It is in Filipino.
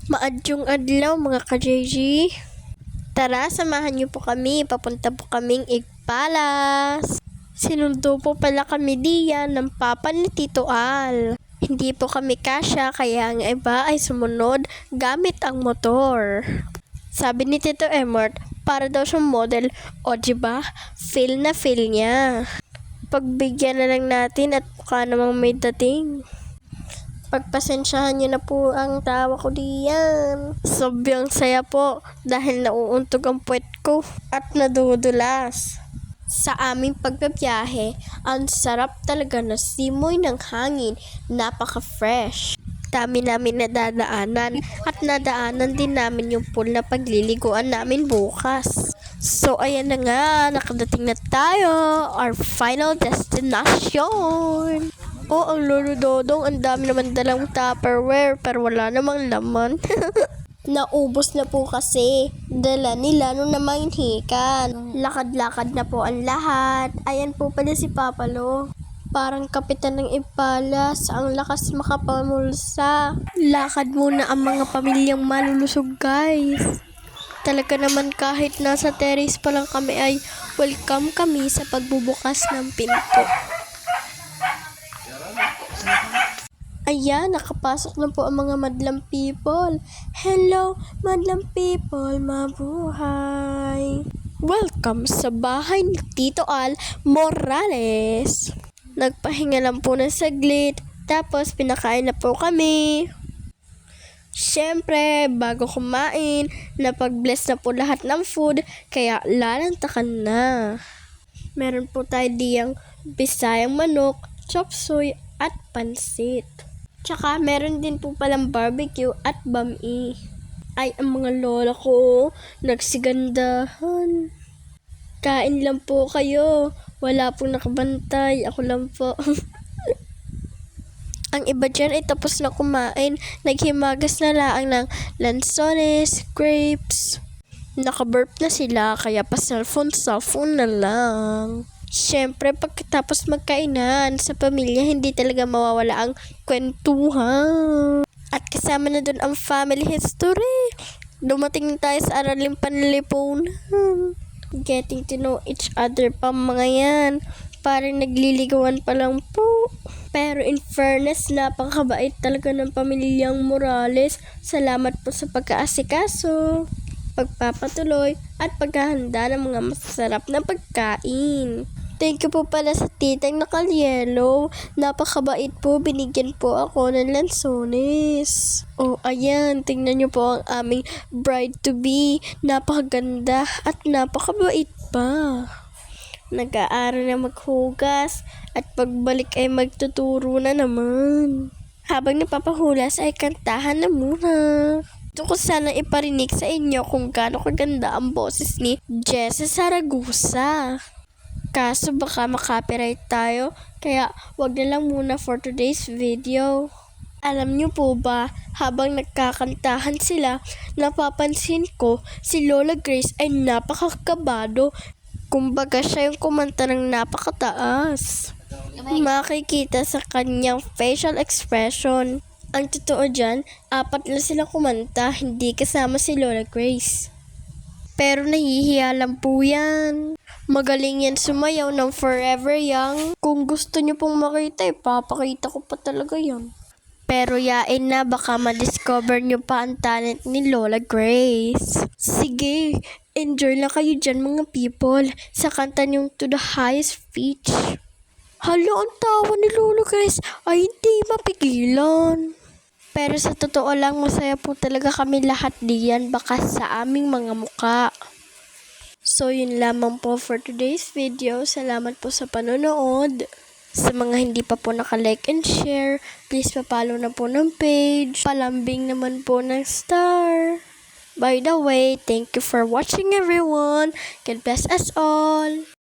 Maadyong adlaw mga ka-JG. Tara, samahan niyo po kami. Papunta po kaming Igpalas. Sinundo po pala kami diyan ng papa ni Tito Al. Hindi po kami kasya kaya ang iba ay sumunod gamit ang motor. Sabi ni Tito Emert, para daw siyang model. O diba, feel na feel niya. Pagbigyan na lang natin at mukha namang may dating. Pagpasensyahan niyo na po ang tawa ko diyan. Sobrang saya po dahil nauuntog ang puwet ko at nadudulas. Sa aming pagbabiyahe, ang sarap talaga na simoy ng hangin, napaka-fresh. Dami namin nadadaanan at nadaanan din namin yung pool na pagliliguan namin bukas. So ayan na nga, nakadating na tayo, our final destination. Oh, ang lolo Dodong, ang dami naman dalang Tupperware pero wala namang laman. Naubos na po kasi. Dala nila nung namanghikan. Lakad-lakad na po ang lahat. Ayan po pala si Papa Lo. Parang kapitan ng Igpalas. Ang lakas makapamulsa. Lakad muna ang mga pamilyang malulusog, guys. Talaga naman kahit nasa terrace pa lang kami ay welcome kami sa pagbubukas ng pinto. Ayan, nakapasok na po ang mga madlang people. Hello, madlang people, mabuhay. Welcome sa bahay ni Tito Al Morales. Nagpahinga lang po ng saglit, tapos pinakain na po kami. Siyempre, bago kumain, napag-bless na po lahat ng food, kaya lalantakan na. Meron po tayo diyang bisayang manok, chop suey, at pansit. Tsaka meron din po palang barbecue at bami. Ay, ang mga lola ko, nagsigandahan. Kain lang po kayo. Wala pong nakabantay. Ako lang po. Ang iba dyan ay tapos na kumain. Naghimagas na lang ng lansones, grapes. Nakaburp na sila, kaya pa cellphone na lang. Siyempre, pagkatapos magkainan sa pamilya, hindi talaga mawawala ang kwentuhan. At kasama na dun ang family history. Dumating tayo sa araling panlipunan. Getting to know each other pa mga yan. Parang nagliligawan pa lang po. Pero in fairness, napakabait talaga ng pamilyang Morales. Salamat po sa pagkaasikaso, pagpapatuloy, at paghahanda ng mga masasarap na pagkain. Thank you po pala sa titang nakalyelo. Napakabait po, binigyan po ako ng lansones. Oh, ayan, tingnan niyo po ang aming bride-to-be. Napakaganda at napakabait pa. Nag-aaral na maghugas at pagbalik ay magtuturo na naman. Habang napapahulas ay kantahan na muna. Gusto ko sana iparinig sa inyo kung gaano kaganda ang boses ni Jessa Saragosa. Kaso baka makopyright tayo, kaya wag na lang muna for today's video. Alam niyo po ba, habang nagkakantahan sila, napapansin ko si Lola Grace ay napakakabado. Kumbaga siya yung kumanta ng napakataas. Makikita sa kanyang facial expression. Ang totoo dyan, 4 lang sila kumanta, hindi kasama si Lola Grace. Pero nahihiya lang po yan. Magaling yan sumayaw ng Forever Young. Kung gusto niyo pong makita, papakita ko pa talaga yan. Pero yain na, baka ma-discover niyo pa ang talent ni Lola Grace. Sige, enjoy lang kayo dyan mga people sa kanta niyong To the Highest Pitch. Hala, ang tawa ni Lola Grace ay hindi mapigilan. Pero sa totoo lang, masaya po talaga kami lahat diyan baka sa aming mga muka. So, yun lamang po for today's video. Salamat po sa panonood. Sa mga hindi pa po naka-like and share, please pa-follow na po ng page. Palambing naman po ng star. By the way, thank you for watching everyone. God bless us all.